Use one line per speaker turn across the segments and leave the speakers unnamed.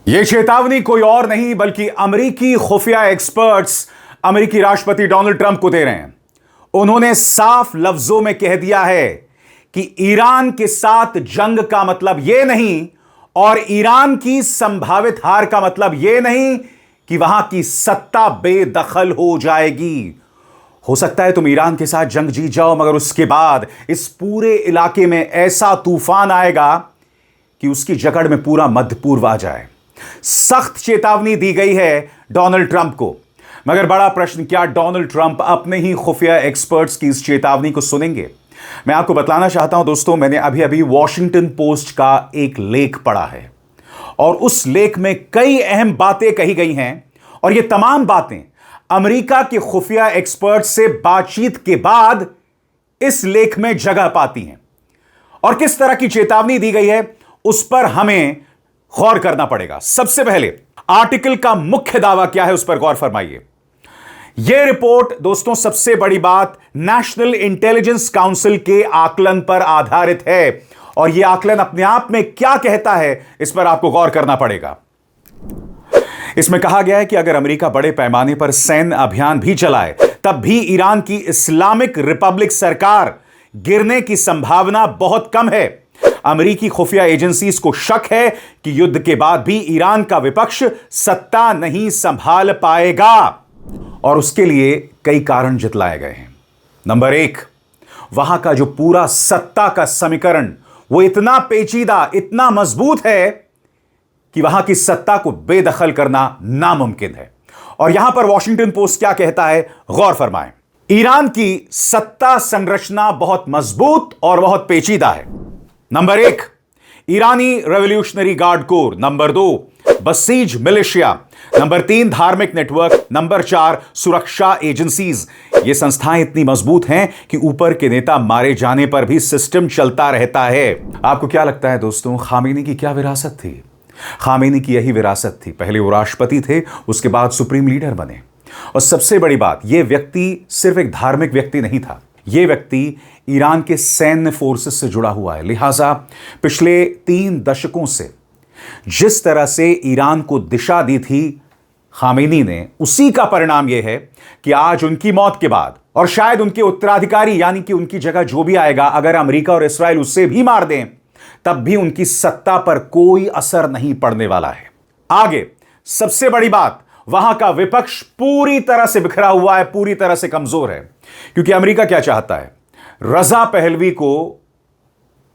यह चेतावनी कोई और नहीं बल्कि अमेरिकी खुफिया एक्सपर्ट्स अमेरिकी राष्ट्रपति डोनाल्ड ट्रंप को दे रहे हैं। उन्होंने साफ लफ्जों में कह दिया है कि ईरान के साथ जंग का मतलब यह नहीं और ईरान की संभावित हार का मतलब यह नहीं कि वहां की सत्ता बेदखल हो जाएगी। हो सकता है तुम ईरान के साथ जंग जीत जाओ, मगर उसके बाद इस पूरे इलाके में ऐसा तूफान आएगा कि उसकी जकड़ में पूरा मध्य पूर्व आ जाए। सख्त चेतावनी दी गई है डोनाल्ड ट्रंप को। मगर बड़ा प्रश्न, क्या डोनाल्ड ट्रंप अपने ही खुफिया एक्सपर्ट्स की इस चेतावनी को सुनेंगे? मैं आपको बतलाना चाहता हूं दोस्तों, मैंने अभी अभी वॉशिंगटन पोस्ट का एक लेख पढ़ा है और उस लेख में कई अहम बातें कही गई हैं और ये तमाम बातें अमेरिका के खुफिया एक्सपर्ट से बातचीत के बाद इस लेख में जगह पाती हैं। और किस तरह की चेतावनी दी गई है उस पर हमें गौर करना पड़ेगा। सबसे पहले आर्टिकल का मुख्य दावा क्या है उस पर गौर फरमाइए। यह रिपोर्ट दोस्तों, सबसे बड़ी बात, नेशनल इंटेलिजेंस काउंसिल के आकलन पर आधारित है और यह आकलन अपने आप में क्या कहता है इस पर आपको गौर करना पड़ेगा। इसमें कहा गया है कि अगर अमेरिका बड़े पैमाने पर सैन्य अभियान भी चलाए तब भी ईरान की इस्लामिक रिपब्लिक सरकार गिरने की संभावना बहुत कम है। अमेरिकी खुफिया एजेंसीज को शक है कि युद्ध के बाद भी ईरान का विपक्ष सत्ता नहीं संभाल पाएगा और उसके लिए कई कारण जतलाए गए हैं। नंबर एक, वहां का जो पूरा सत्ता का समीकरण वो इतना पेचीदा, इतना मजबूत है कि वहां की सत्ता को बेदखल करना नामुमकिन है। और यहां पर वॉशिंगटन पोस्ट क्या कहता है, गौर फरमाएं। ईरान की सत्ता संरचना बहुत मजबूत और बहुत पेचीदा है। नंबर एक, ईरानी रेवोल्यूशनरी गार्ड कोर। नंबर दो, बसीज मिलिशिया। नंबर तीन, धार्मिक नेटवर्क। नंबर चार, सुरक्षा एजेंसीज। ये संस्थाएं इतनी मजबूत हैं कि ऊपर के नेता मारे जाने पर भी सिस्टम चलता रहता है। आपको क्या लगता है दोस्तों, खामेनी की क्या विरासत थी? खामेनी की यही विरासत थी। पहले वो राष्ट्रपति थे, उसके बाद सुप्रीम लीडर बने। और सबसे बड़ी बात, यह व्यक्ति सिर्फ एक धार्मिक व्यक्ति नहीं था, यह व्यक्ति ईरान के सैन्य फोर्सेस से जुड़ा हुआ है। लिहाजा पिछले 3 दशकों से जिस तरह से ईरान को दिशा दी थी खामेनी ने, उसी का परिणाम यह है कि आज उनकी मौत के बाद और शायद उनके उत्तराधिकारी यानी कि उनकी जगह जो भी आएगा, अगर अमेरिका और इस्राएल उससे भी मार दें तब भी उनकी सत्ता पर कोई असर नहीं पड़ने वाला है। आगे सबसे बड़ी बात, वहां का विपक्ष पूरी तरह से बिखरा हुआ है, पूरी तरह से कमजोर है। क्योंकि अमेरिका क्या चाहता है, रजा पहलवी को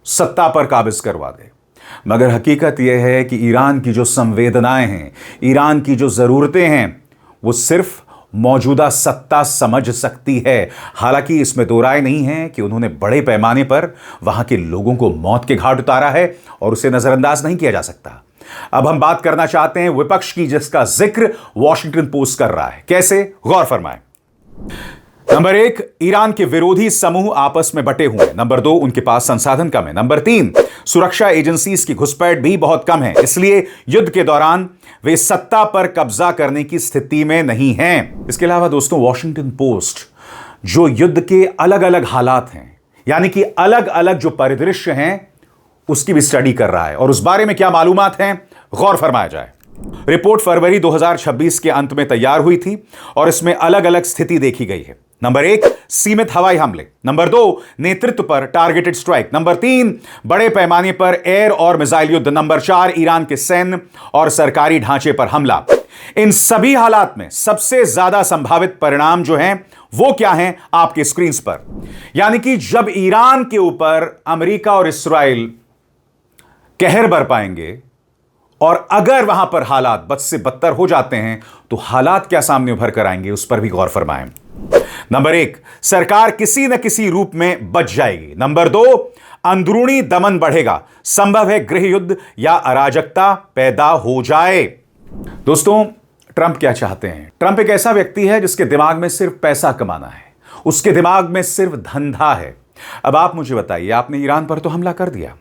सत्ता पर काबिज करवा दे। मगर हकीकत यह है कि ईरान की जो संवेदनाएं हैं, ईरान की जो जरूरतें हैं, वो सिर्फ मौजूदा सत्ता समझ सकती है। हालांकि इसमें दो राय नहीं है कि उन्होंने बड़े पैमाने पर वहां के लोगों को मौत के घाट उतारा है और उसे नजरअंदाज नहीं किया जा सकता। अब हम बात करना चाहते हैं विपक्ष की, जिसका जिक्र वॉशिंगटन पोस्ट कर रहा है। कैसे, गौर फरमाएं। नंबर एक, ईरान के विरोधी समूह आपस में बटे हुए हैं। नंबर दो, उनके पास संसाधन कम है। नंबर तीन, सुरक्षा एजेंसीज की घुसपैठ भी बहुत कम है, इसलिए युद्ध के दौरान वे सत्ता पर कब्जा करने की स्थिति में नहीं हैं। इसके अलावा दोस्तों, वॉशिंगटन पोस्ट जो युद्ध के अलग अलग हालात हैं, यानी कि अलग अलग जो परिदृश्य हैं, उसकी भी स्टडी कर रहा है। और उस बारे में क्या मालूमात हैं, गौर फरमाया जाए। रिपोर्ट फरवरी 2026 के अंत में तैयार हुई थी और इसमें अलग अलग स्थिति देखी गई है। नंबर एक, सीमित हवाई हमले। नंबर दो, नेतृत्व पर टारगेटेड स्ट्राइक। नंबर तीन, बड़े पैमाने पर एयर और मिसाइल युद्ध। नंबर चार, ईरान के सैन्य और सरकारी ढांचे पर हमला। इन सभी हालात में सबसे ज्यादा संभावित परिणाम जो हैं वो क्या हैं, आपके स्क्रीन पर। यानी कि जब ईरान के ऊपर अमेरिका और इस्राएल कहर बरपाएंगे और अगर वहां पर हालात बद से बदतर हो जाते हैं तो हालात क्या सामने उभर कर आएंगे, उस पर भी गौर फरमाएं। नंबर एक, सरकार किसी न किसी रूप में बच जाएगी। नंबर दो, अंदरूनी दमन बढ़ेगा, संभव है गृह युद्ध या अराजकता पैदा हो जाए। दोस्तों, ट्रंप क्या चाहते हैं? ट्रंप एक ऐसा व्यक्ति है जिसके दिमाग में सिर्फ पैसा कमाना है, उसके दिमाग में सिर्फ धंधा है। अब आप मुझे बताइए, आपने ईरान पर तो हमला कर दिया,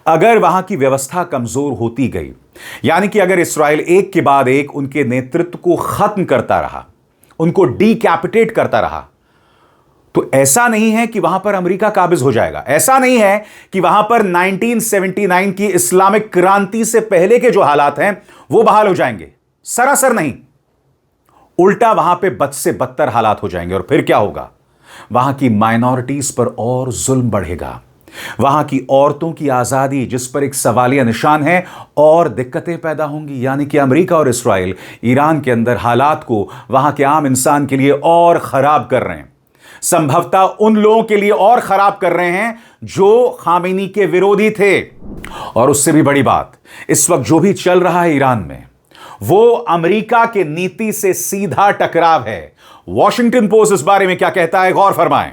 अगर वहां की व्यवस्था कमजोर होती गई, यानी कि अगर इस्राएल एक के बाद एक उनके नेतृत्व को खत्म करता रहा, उनको डीकैपिटेट करता रहा, तो ऐसा नहीं है कि वहां पर अमेरिका काबिज हो जाएगा, ऐसा नहीं है कि वहां पर 1979 की इस्लामिक क्रांति से पहले के जो हालात हैं वो बहाल हो जाएंगे, सरासर नहीं। उल्टा वहां पे बद से बदतर हालात हो जाएंगे। और फिर क्या होगा? वहां की माइनॉरिटीज पर और जुल्म बढ़ेगा, वहां की औरतों की आजादी जिस पर एक सवालिया निशान है, और दिक्कतें पैदा होंगी। यानी कि अमेरिका और इस्राइल ईरान के अंदर हालात को वहां के आम इंसान के लिए और खराब कर रहे हैं, संभवतः उन लोगों के लिए और खराब कर रहे हैं जो खामेनी के विरोधी थे। और उससे भी बड़ी बात, इस वक्त जो भी चल रहा है ईरान में वो अमेरिका के नीति से सीधा टकराव है। वॉशिंगटन पोस्ट इस बारे में क्या कहता है, गौर फरमाएं।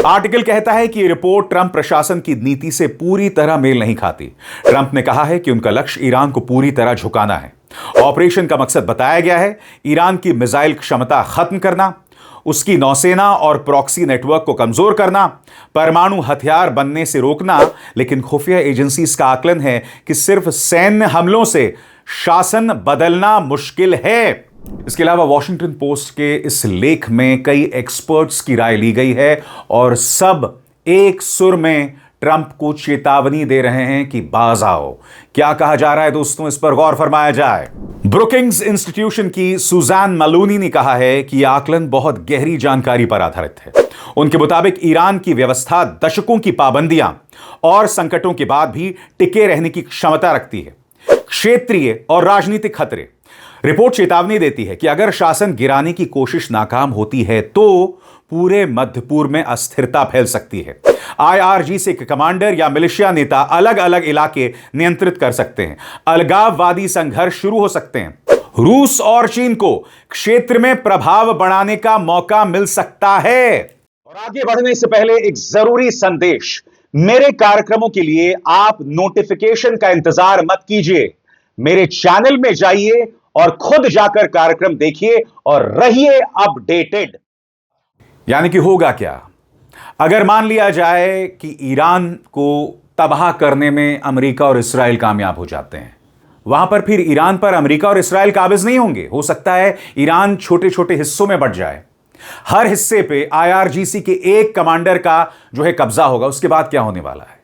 आर्टिकल कहता है कि यह रिपोर्ट ट्रंप प्रशासन की नीति से पूरी तरह मेल नहीं खाती। ट्रंप ने कहा है कि उनका लक्ष्य ईरान को पूरी तरह झुकाना है। ऑपरेशन का मकसद बताया गया है ईरान की मिसाइल क्षमता खत्म करना, उसकी नौसेना और प्रॉक्सी नेटवर्क को कमजोर करना, परमाणु हथियार बनने से रोकना। लेकिन खुफिया एजेंसीज का आकलन है कि सिर्फ सैन्य हमलों से शासन बदलना मुश्किल है। इसके अलावा वॉशिंगटन पोस्ट के इस लेख में कई एक्सपर्ट्स की राय ली गई है और सब एक सुर में ट्रंप को चेतावनी दे रहे हैं कि बाज आओ। क्या कहा जा रहा है दोस्तों, इस पर गौर फरमाया जाए। ब्रुकिंग्स इंस्टीट्यूशन की सुजान मलूनी ने कहा है कि यह आकलन बहुत गहरी जानकारी पर आधारित है। उनके मुताबिक ईरान की व्यवस्था दशकों की पाबंदियां और संकटों के बाद भी टिके रहने की क्षमता रखती है। क्षेत्रीय और राजनीतिक खतरे। रिपोर्ट चेतावनी देती है कि अगर शासन गिराने की कोशिश नाकाम होती है तो पूरे मध्य पूर्व में अस्थिरता फैल सकती है। आईआरजीसी के कमांडर या मिलिशिया नेता अलग अलग इलाके नियंत्रित कर सकते हैं। अलगाववादी संघर्ष शुरू हो सकते हैं। रूस और चीन को क्षेत्र में प्रभाव बढ़ाने का मौका मिल सकता है। और आगे बढ़ने से पहले एक जरूरी संदेश, मेरे कार्यक्रमों के लिए आप नोटिफिकेशन का इंतजार मत कीजिए। मेरे चैनल में जाइए और खुद जाकर कार्यक्रम देखिए और रहिए अपडेटेड। यानी कि होगा क्या अगर मान लिया जाए कि ईरान को तबाह करने में अमेरिका और इस्राइल कामयाब हो जाते हैं, वहां पर फिर ईरान पर अमेरिका और इस्राइल काबिज नहीं होंगे। हो सकता है ईरान छोटे छोटे हिस्सों में बंट जाए, हर हिस्से पे आईआरजीसी के एक कमांडर का जो है कब्जा होगा। उसके बाद क्या होने वाला है?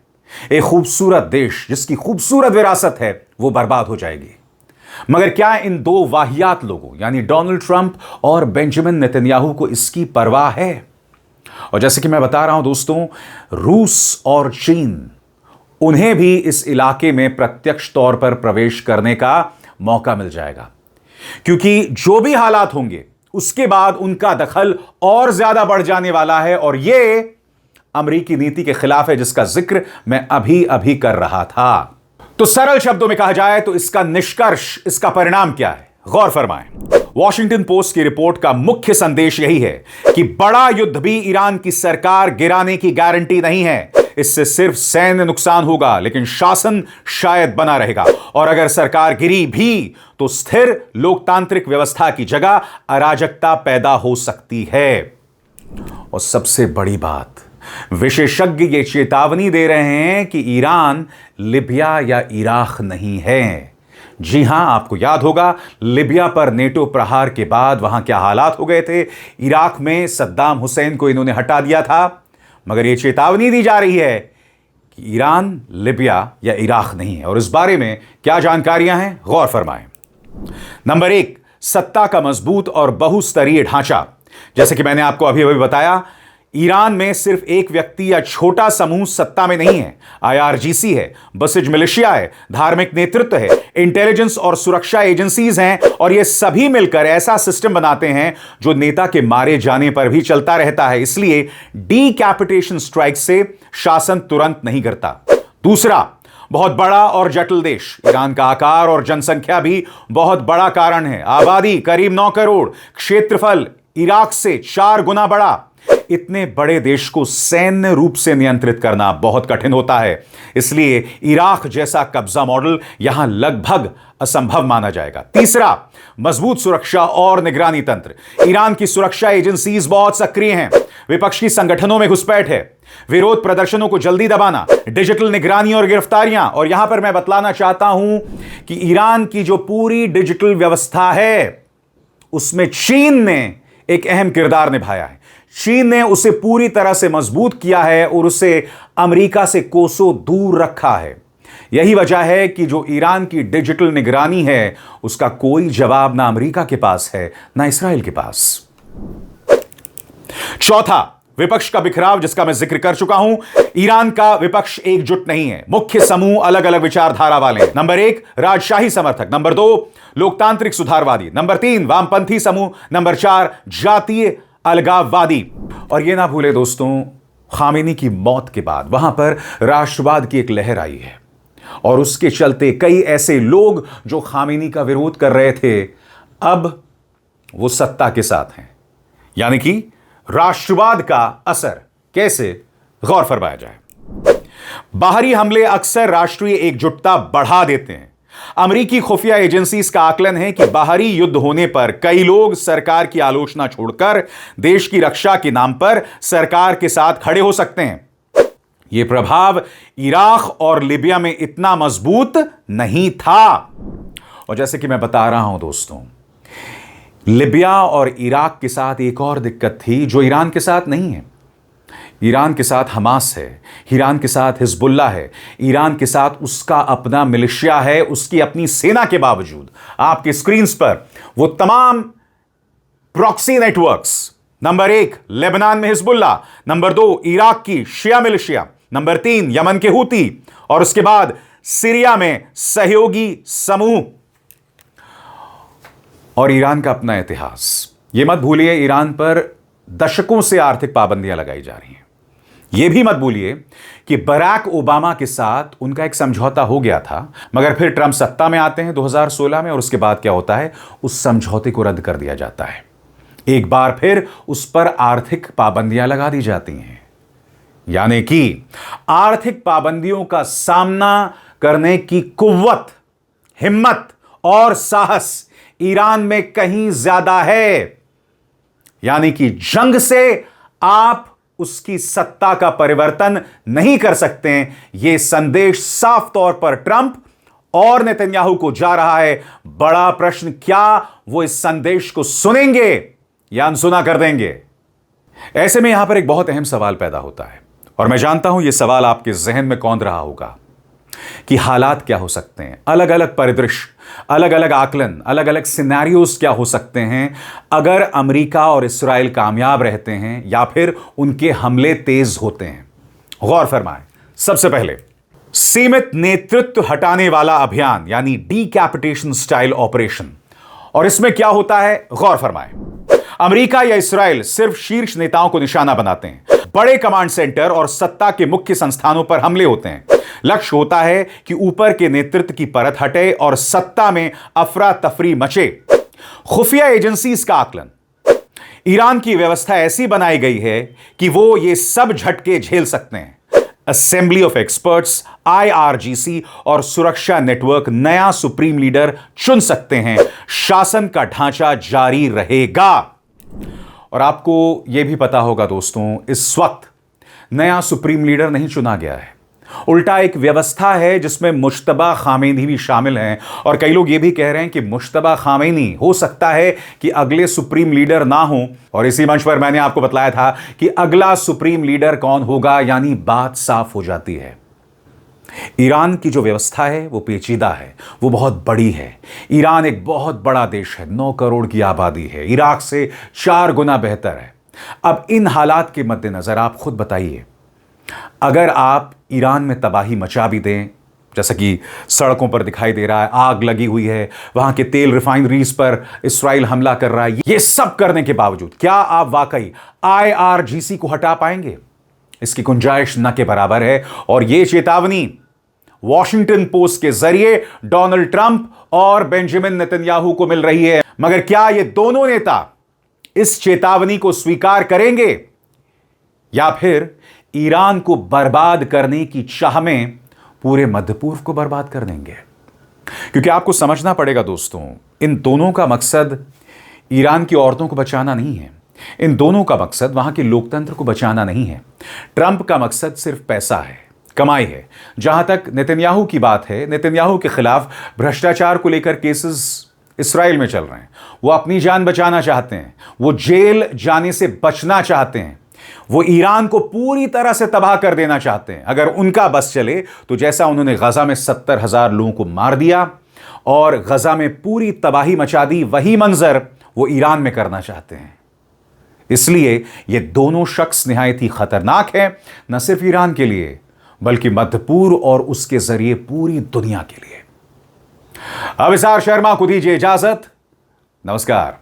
एक खूबसूरत देश जिसकी खूबसूरत विरासत है वो बर्बाद हो जाएगी। मगर क्या इन दो वाहियात लोगों यानी डोनाल्ड ट्रंप और बेंजामिन नेतन्याहू को इसकी परवाह है? और जैसे कि मैं बता रहा हूं दोस्तों, रूस और चीन, उन्हें भी इस इलाके में प्रत्यक्ष तौर पर प्रवेश करने का मौका मिल जाएगा, क्योंकि जो भी हालात होंगे उसके बाद उनका दखल और ज्यादा बढ़ जाने वाला है। और यह अमेरिकी नीति के खिलाफ है जिसका जिक्र मैं अभी अभी कर रहा था। तो सरल शब्दों में कहा जाए तो इसका निष्कर्ष, इसका परिणाम क्या है, गौर फरमाएं। वॉशिंगटन पोस्ट की रिपोर्ट का मुख्य संदेश यही है कि बड़ा युद्ध भी ईरान की सरकार गिराने की गारंटी नहीं है। इससे सिर्फ सैन्य नुकसान होगा, लेकिन शासन शायद बना रहेगा। और अगर सरकार गिरी भी तो स्थिर लोकतांत्रिक व्यवस्था की जगह अराजकता पैदा हो सकती है। और सबसे बड़ी बात, विशेषज्ञ ये चेतावनी दे रहे हैं कि ईरान लिबिया या इराक नहीं है। जी हां, आपको याद होगा लिबिया पर नेटो प्रहार के बाद वहां क्या हालात हो गए थे। इराक में सद्दाम हुसैन को इन्होंने हटा दिया था। मगर यह चेतावनी दी जा रही है कि ईरान लिबिया या इराक नहीं है। और इस बारे में क्या जानकारियां हैं, गौर फरमाएं। नंबर 1, सत्ता का मजबूत और बहुस्तरीय ढांचा। जैसे कि मैंने आपको अभी अभी बताया, ईरान में सिर्फ एक व्यक्ति या छोटा समूह सत्ता में नहीं है। आईआरजीसी है, बसिज मिलिशिया है, धार्मिक नेतृत्व है, इंटेलिजेंस और सुरक्षा एजेंसीज हैं, और ये सभी मिलकर ऐसा सिस्टम बनाते हैं जो नेता के मारे जाने पर भी चलता रहता है। इसलिए डीकैपिटेशन स्ट्राइक से शासन तुरंत नहीं गिरता। दूसरा, बहुत बड़ा और जटिल देश। ईरान का आकार और जनसंख्या भी बहुत बड़ा कारण है। आबादी करीब 9 करोड़, क्षेत्रफल इराक से 4 गुना बड़ा। इतने बड़े देश को सैन्य रूप से नियंत्रित करना बहुत कठिन होता है। इसलिए इराक जैसा कब्जा मॉडल यहां लगभग असंभव माना जाएगा। तीसरा, मजबूत सुरक्षा और निगरानी तंत्र। ईरान की सुरक्षा एजेंसीज बहुत सक्रिय हैं। विपक्षी संगठनों में घुसपैठ है, विरोध प्रदर्शनों को जल्दी दबाना, डिजिटल निगरानी और गिरफ्तारियां। और यहां पर मैं बतलाना चाहता हूं कि ईरान की जो पूरी डिजिटल व्यवस्था है उसमें चीन ने एक अहम किरदार निभाया है। चीन ने उसे पूरी तरह से मजबूत किया है और उसे अमेरिका से कोसों दूर रखा है। यही वजह है कि जो ईरान की डिजिटल निगरानी है, उसका कोई जवाब ना अमेरिका के पास है ना इसराइल के पास। चौथा, विपक्ष का बिखराव, जिसका मैं जिक्र कर चुका हूं। ईरान का विपक्ष एकजुट नहीं है। मुख्य समूह अलग अलग विचारधारा वाले हैं। नंबर 1 राजशाही समर्थक, नंबर 2 लोकतांत्रिक सुधारवादी, नंबर 3 वामपंथी समूह, नंबर 4 जातीय अलगाववादी। और यह ना भूले दोस्तों, खामेनी की मौत के बाद वहां पर राष्ट्रवाद की एक लहर आई है और उसके चलते कई ऐसे लोग जो खामेनी का विरोध कर रहे थे, अब वो सत्ता के साथ हैं। यानी कि राष्ट्रवाद का असर कैसे, गौर फरमाया जाए। बाहरी हमले अक्सर राष्ट्रीय एकजुटता बढ़ा देते हैं। अमेरिकी खुफिया एजेंसीज का आकलन है कि बाहरी युद्ध होने पर कई लोग सरकार की आलोचना छोड़कर देश की रक्षा के नाम पर सरकार के साथ खड़े हो सकते हैं। यह प्रभाव इराक और लीबिया में इतना मजबूत नहीं था। और जैसे कि मैं बता रहा हूं दोस्तों, लीबिया और इराक के साथ एक और दिक्कत थी जो ईरान के साथ नहीं है। ईरान के साथ हमास है, ईरान के साथ हिजबुल्लाह है, ईरान के साथ उसका अपना मिलिशिया है, उसकी अपनी सेना के बावजूद आपकी स्क्रीन्स पर वो तमाम प्रॉक्सी नेटवर्क्स। नंबर 1 लेबनान में हिजबुल्लाह, नंबर 2 इराक की शिया मिलिशिया, नंबर 3 यमन के हूती, और उसके बाद सीरिया में सहयोगी समूह। और ईरान का अपना इतिहास। यह मत भूलिए, ईरान पर दशकों से आर्थिक पाबंदियां लगाई जा रही हैं। यह भी मत भूलिए कि बराक ओबामा के साथ उनका एक समझौता हो गया था, मगर फिर ट्रंप सत्ता में आते हैं 2016 में, और उसके बाद क्या होता है, उस समझौते को रद्द कर दिया जाता है। एक बार फिर उस पर आर्थिक पाबंदियां लगा दी जाती हैं। यानी कि आर्थिक पाबंदियों का सामना करने की कुव्वत, हिम्मत और साहस ईरान में कहीं ज्यादा है। यानी कि जंग से आप उसकी सत्ता का परिवर्तन नहीं कर सकते। यह संदेश साफ तौर पर ट्रंप और नेतन्याहू को जा रहा है। बड़ा प्रश्न, क्या वो इस संदेश को सुनेंगे या अनसुना कर देंगे? ऐसे में यहां पर एक बहुत अहम सवाल पैदा होता है, और मैं जानता हूं यह सवाल आपके जहन में कौंध रहा होगा कि हालात क्या हो सकते हैं, अलग अलग परिदृश्य, अलग अलग आकलन, अलग अलग सिनेरियोज क्या हो सकते हैं अगर अमेरिका और इस्राएल कामयाब रहते हैं या फिर उनके हमले तेज होते हैं। गौर फरमाएं, सबसे पहले सीमित नेतृत्व हटाने वाला अभियान, यानी डीकैपिटेशन स्टाइल ऑपरेशन। और इसमें क्या होता है, गौर फरमाएं। अमेरिका या इस्राएल सिर्फ शीर्ष नेताओं को निशाना बनाते हैं। बड़े कमांड सेंटर और सत्ता के मुख्य संस्थानों पर हमले होते हैं। लक्ष्य होता है कि ऊपर के नेतृत्व की परत हटे और सत्ता में अफरा तफरी मचे। खुफिया एजेंसीज का आकलन, ईरान की व्यवस्था ऐसी बनाई गई है कि वो ये सब झटके झेल सकते हैं। असेंबली ऑफ एक्सपर्ट्स, IRGC और सुरक्षा नेटवर्क नया सुप्रीम लीडर चुन सकते हैं। शासन का ढांचा जारी रहेगा। और आपको यह भी पता होगा दोस्तों, इस वक्त नया सुप्रीम लीडर नहीं चुना गया है, उल्टा एक व्यवस्था है जिसमें मुश्तबा खामेनी भी शामिल हैं। और कई लोग यह भी कह रहे हैं कि मुश्तबा खामेनी हो सकता है कि अगले सुप्रीम लीडर ना हो। और इसी मंच पर मैंने आपको बतलाया था कि अगला सुप्रीम लीडर कौन होगा, यानी बात साफ हो जाती है। ईरान की जो व्यवस्था है वो पेचीदा है, वो बहुत बड़ी है। ईरान एक बहुत बड़ा देश है, 9 करोड़ की आबादी है, इराक से 4 गुना बेहतर है। अब इन हालात के मद्देनजर आप खुद बताइए, अगर आप ईरान में तबाही मचा भी दें, जैसा कि सड़कों पर दिखाई दे रहा है, आग लगी हुई है, वहां के तेल रिफाइनरीज पर इस्राइल हमला कर रहा है, ये सब करने के बावजूद क्या आप वाकई IRGC को हटा पाएंगे? इसकी गुंजाइश न के बराबर है। और यह चेतावनी वॉशिंगटन पोस्ट के जरिए डोनाल्ड ट्रंप और बेंजामिन नेतन्याहू को मिल रही है। मगर क्या ये दोनों नेता इस चेतावनी को स्वीकार करेंगे या फिर ईरान को बर्बाद करने की चाह में पूरे मध्य पूर्व को बर्बाद कर देंगे? क्योंकि आपको समझना पड़ेगा दोस्तों, इन दोनों का मकसद ईरान की औरतों को बचाना नहीं है। इन दोनों का मकसद वहां के लोकतंत्र को बचाना नहीं है। ट्रंप का मकसद सिर्फ पैसा है, कमाई है। जहां तक नेतन्याहू की बात है, नेतन्याहू के खिलाफ भ्रष्टाचार को लेकर केसेस इस्राएल में चल रहे हैं। वो अपनी जान बचाना चाहते हैं, वो जेल जाने से बचना चाहते हैं, वो ईरान को पूरी तरह से तबाह कर देना चाहते हैं। अगर उनका बस चले तो जैसा उन्होंने गजा में 70,000 लोगों को मार दिया और गजा में पूरी तबाही मचा दी, वही मंजर वो ईरान में करना चाहते हैं। इसलिए ये दोनों शख्स निहायत ही खतरनाक है, न सिर्फ ईरान के लिए बल्कि मध्य पूर्व और उसके जरिए पूरी दुनिया के लिए। अविसार शर्मा को दीजिए इजाजत। नमस्कार।